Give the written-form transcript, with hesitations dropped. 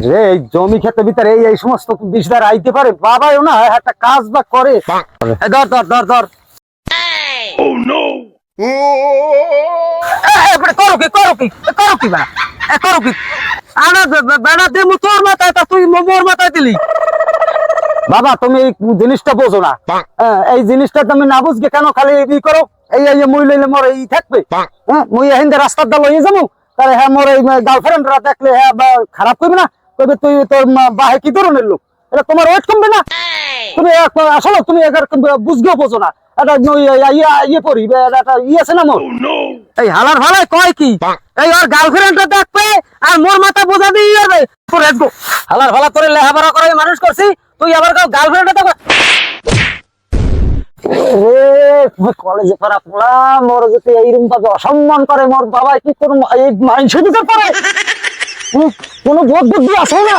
রে এই জমি ক্ষেতের ভিতরে এই এই সমস্ত বিষদার আইতে পারে বাবাও না একটা কাজ বা করে ধর ধর ধর ধর করো কি করো কি করো কি বা করো কি আনা বেড়া দেবো তোর মাথায় তা তুই মোর মাথায় দিলি বাবা তুমি এই জিনিসটা বোঝো না এই জিনিসটা তুমি না বুঝবে কেন খালি ই করো এই এই মুই লইলে মোর এই থাকবে হ্যাঁ মুই হিন্দে রাস্তাটা লইয়ে যাবো তাহলে হ্যাঁ মোর এই গার্লফ্রেন্ডরা দেখলে হ্যাঁ খারাপ করবে না কইবে তুই তোর বাহে কি ধরনের লোক এটা তোমার ওয়েট কমবে না তুমি আসলে তুমি বুঝতেও বোঝো না এটা ইয়ে পড়ি একটা ইয়ে আছে না মোর এই হালার ভালাই কয় কি এই ওর গার্লফ্রেন্ডটা দেখবে আর মোর মাথা বোঝা দিয়ে যাবে হালার ভালা করে লেখাপড়া করে মানুষ করছি তুই আবার গার্লফ্রেন্ডটা দেখো কলেজে পড়া পোলা মোর যদি এইরকম ভাবে অসম্মান করে মোর বাবা কি কোন মাইন্ড দিতে পারে কোনো বোধ বুদ্ধি আছে না